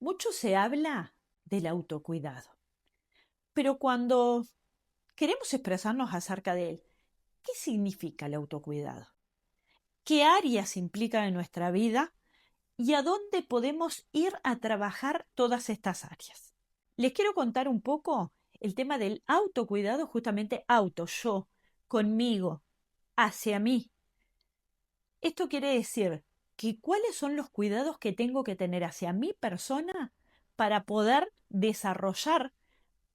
Mucho se habla del autocuidado, pero cuando queremos expresarnos acerca de él, ¿qué significa el autocuidado? ¿Qué áreas implica en nuestra vida y a dónde podemos ir a trabajar todas estas áreas? Les quiero contar un poco el tema del autocuidado, justamente yo, conmigo, hacia mí. Esto quiere decir que cuáles son los cuidados que tengo que tener hacia mi persona para poder desarrollar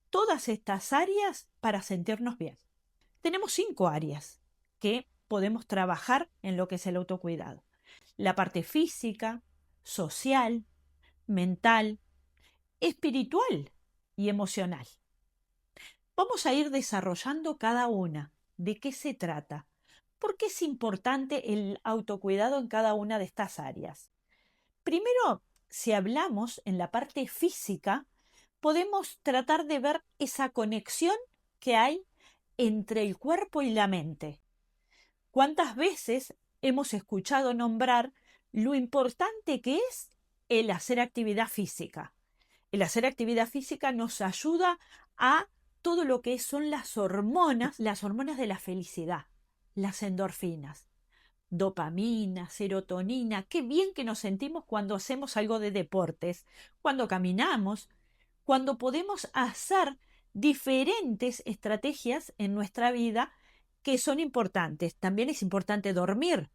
todas estas áreas para sentirnos bien. Tenemos 5 áreas que podemos trabajar en lo que es el autocuidado. La parte física, social, mental, espiritual y emocional. Vamos a ir desarrollando cada una. ¿De qué se trata? ¿Por qué es importante el autocuidado en cada una de estas áreas? Primero, si hablamos en la parte física, podemos tratar de ver esa conexión que hay entre el cuerpo y la mente. ¿Cuántas veces hemos escuchado nombrar lo importante que es el hacer actividad física? El hacer actividad física nos ayuda a todo lo que son las hormonas de la felicidad, las endorfinas, dopamina, serotonina. Qué bien que nos sentimos cuando hacemos algo de deportes, cuando caminamos, cuando podemos hacer diferentes estrategias en nuestra vida que son importantes. También es importante dormir.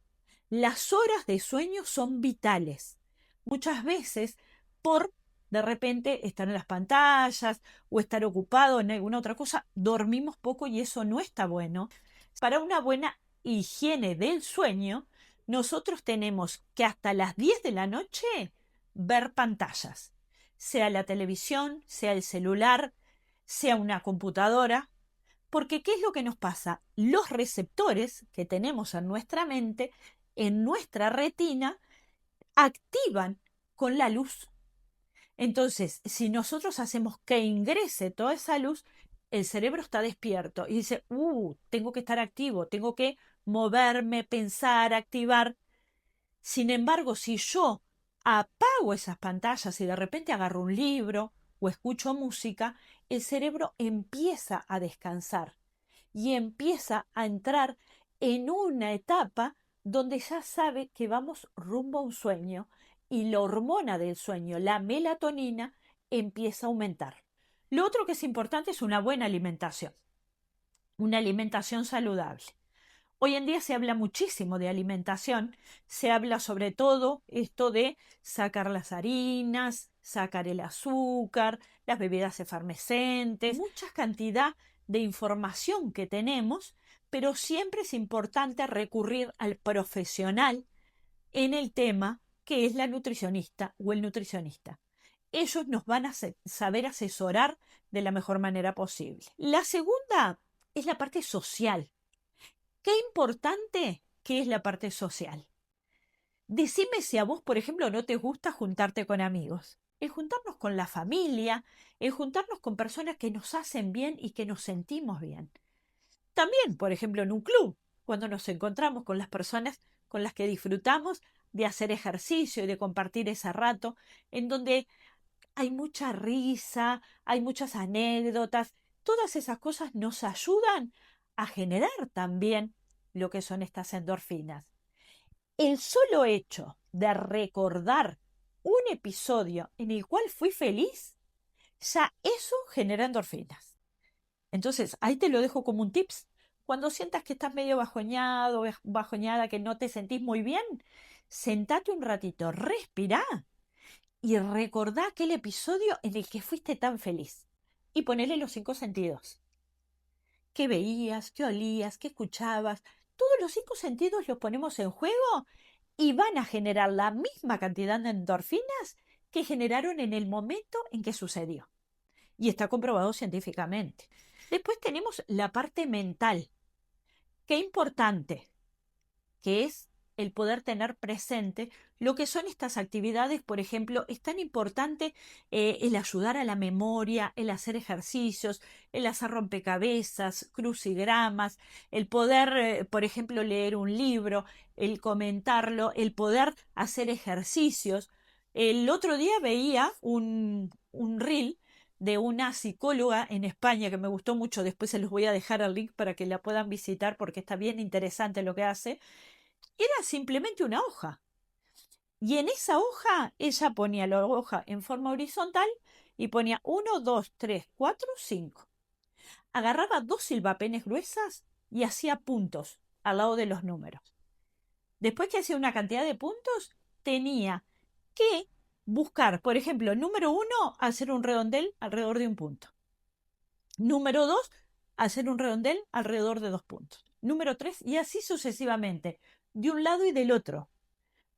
Las horas de sueño son vitales. Muchas veces, por de repente estar en las pantallas o estar ocupado en alguna otra cosa, dormimos poco y eso no está bueno. Para una buena higiene del sueño, nosotros tenemos que hasta las 10 de la noche ver pantallas, sea la televisión, sea el celular, sea una computadora, porque ¿qué es lo que nos pasa? Los receptores que tenemos en nuestra mente, en nuestra retina, activan con la luz. Entonces, si nosotros hacemos que ingrese toda esa luz, el cerebro está despierto y dice, tengo que estar activo, tengo que moverme, pensar, activar. Sin embargo, si yo apago esas pantallas y de repente agarro un libro o escucho música, el cerebro empieza a descansar y empieza a entrar en una etapa donde ya sabe que vamos rumbo a un sueño y la hormona del sueño, la melatonina, empieza a aumentar. Lo otro que es importante es una alimentación saludable. Hoy en día se habla muchísimo de alimentación, se habla sobre todo esto de sacar las harinas, sacar el azúcar, las bebidas efervescentes, mucha cantidad de información que tenemos, pero siempre es importante recurrir al profesional en el tema que es la nutricionista o el nutricionista. Ellos nos van a saber asesorar de la mejor manera posible. La segunda es la parte social. Qué importante que es la parte social. Decime si a vos, por ejemplo, no te gusta juntarte con amigos. El juntarnos con la familia, el juntarnos con personas que nos hacen bien y que nos sentimos bien. También, por ejemplo, en un club, cuando nos encontramos con las personas con las que disfrutamos de hacer ejercicio y de compartir ese rato, en donde hay mucha risa, hay muchas anécdotas, todas esas cosas nos ayudan a generar también lo que son estas endorfinas. El solo hecho de recordar un episodio en el cual fui feliz, ya eso genera endorfinas. Entonces, ahí te lo dejo como un tips. Cuando sientas que estás medio bajoñado, bajoñada, que no te sentís muy bien, sentate un ratito, respirá y recordá aquel episodio en el que fuiste tan feliz. Y ponele los 5 sentidos. ¿Qué veías? ¿Qué olías? ¿Qué escuchabas? Todos los 5 sentidos los ponemos en juego y van a generar la misma cantidad de endorfinas que generaron en el momento en que sucedió. Y está comprobado científicamente. Después tenemos la parte mental. Qué importante que es el poder tener presente lo que son estas actividades. Por ejemplo, es tan importante el ayudar a la memoria, el hacer ejercicios, el hacer rompecabezas, crucigramas, el poder, por ejemplo, leer un libro, el comentarlo, el poder hacer ejercicios. El otro día veía un reel de una psicóloga en España que me gustó mucho. Después se los voy a dejar el link para que la puedan visitar porque está bien interesante lo que hace. Era simplemente una hoja. Y en esa hoja ella ponía la hoja en forma horizontal y ponía 1, 2, 3, 4, 5. Agarraba dos silbapenes gruesas y hacía puntos al lado de los números. Después que hacía una cantidad de puntos, tenía que buscar, por ejemplo, número 1, hacer un redondel alrededor de un punto. Número 2, hacer un redondel alrededor de 2 puntos. Número 3, y así sucesivamente, de un lado y del otro,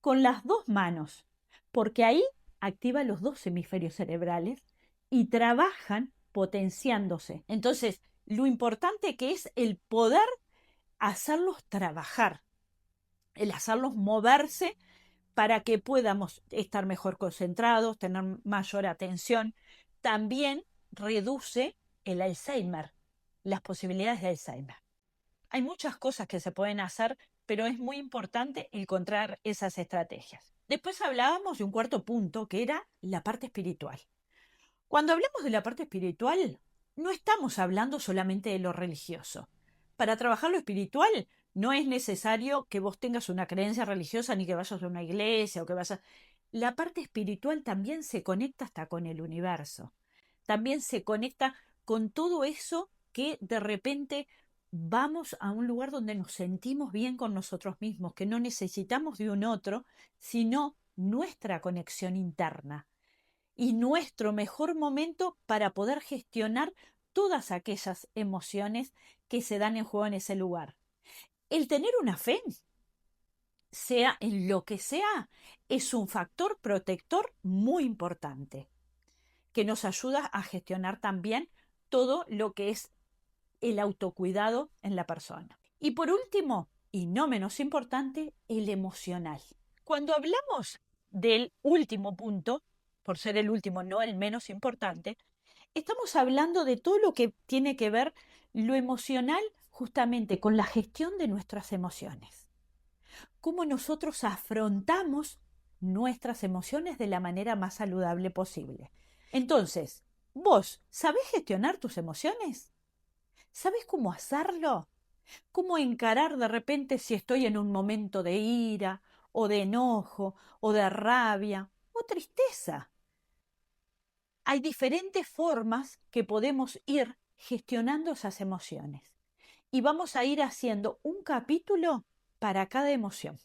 con las dos manos, porque ahí activa los dos hemisferios cerebrales y trabajan potenciándose. Entonces, lo importante que es el poder hacerlos trabajar, el hacerlos moverse para que podamos estar mejor concentrados, tener mayor atención. También reduce el Alzheimer, las posibilidades de Alzheimer. Hay muchas cosas que se pueden hacer, pero es muy importante encontrar esas estrategias. Después hablábamos de un cuarto punto, que era la parte espiritual. Cuando hablamos de la parte espiritual, no estamos hablando solamente de lo religioso. Para trabajar lo espiritual, no es necesario que vos tengas una creencia religiosa ni que vayas a una iglesia o que vayas. La parte espiritual también se conecta hasta con el universo. También se conecta con todo eso que de repente vamos a un lugar donde nos sentimos bien con nosotros mismos, que no necesitamos de un otro, sino nuestra conexión interna y nuestro mejor momento para poder gestionar todas aquellas emociones que se dan en juego en ese lugar. El tener una fe, sea en lo que sea, es un factor protector muy importante, que nos ayuda a gestionar también todo lo que es el autocuidado en la persona. Y por último, y no menos importante, el emocional. Cuando hablamos del último punto, por ser el último, no el menos importante, estamos hablando de todo lo que tiene que ver lo emocional justamente con la gestión de nuestras emociones. Cómo nosotros afrontamos nuestras emociones de la manera más saludable posible. Entonces, ¿vos sabés gestionar tus emociones? ¿Sabés cómo hacerlo? ¿Cómo encarar de repente si estoy en un momento de ira, o de enojo, o de rabia, o tristeza? Hay diferentes formas que podemos ir gestionando esas emociones. Y vamos a ir haciendo un capítulo para cada emoción.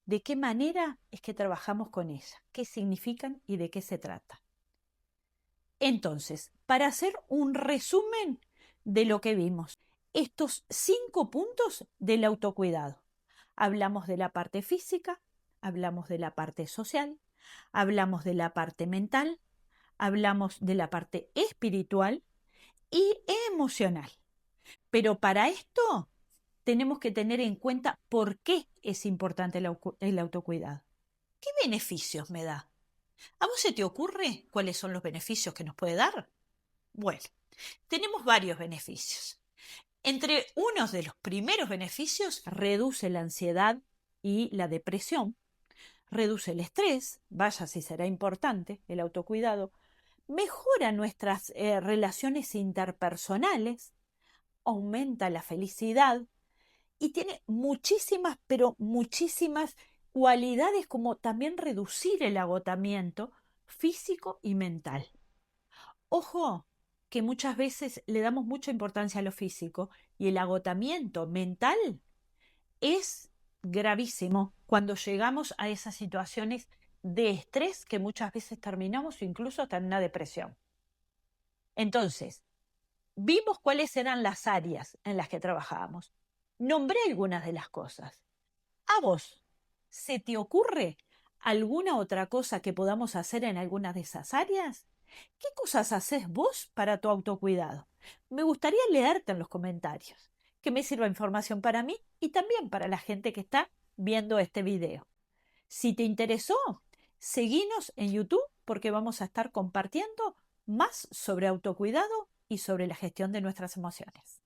¿De qué manera es que trabajamos con ella? ¿Qué significan y de qué se trata? Entonces, para hacer un resumen de lo que vimos, estos 5 puntos del autocuidado. Hablamos de la parte física, hablamos de la parte social, hablamos de la parte mental, hablamos de la parte espiritual y emocional. Pero para esto tenemos que tener en cuenta por qué es importante el autocuidado. ¿Qué beneficios me da? ¿A vos se te ocurre cuáles son los beneficios que nos puede dar? Bueno, tenemos varios beneficios. Entre unos de los primeros beneficios, reduce la ansiedad y la depresión, reduce el estrés, vaya si será importante el autocuidado, mejora nuestras relaciones interpersonales, aumenta la felicidad y tiene muchísimas, pero muchísimas cualidades como también reducir el agotamiento físico y mental. Ojo, que muchas veces le damos mucha importancia a lo físico y el agotamiento mental es gravísimo cuando llegamos a esas situaciones de estrés que muchas veces terminamos incluso hasta en una depresión. Entonces, vimos cuáles eran las áreas en las que trabajábamos. Nombré algunas de las cosas. ¿A vos se te ocurre alguna otra cosa que podamos hacer en alguna de esas áreas? ¿Qué cosas haces vos para tu autocuidado? Me gustaría leerte en los comentarios, que me sirva información para mí y también para la gente que está viendo este video. Si te interesó, seguinos en YouTube porque vamos a estar compartiendo más sobre autocuidado y sobre la gestión de nuestras emociones.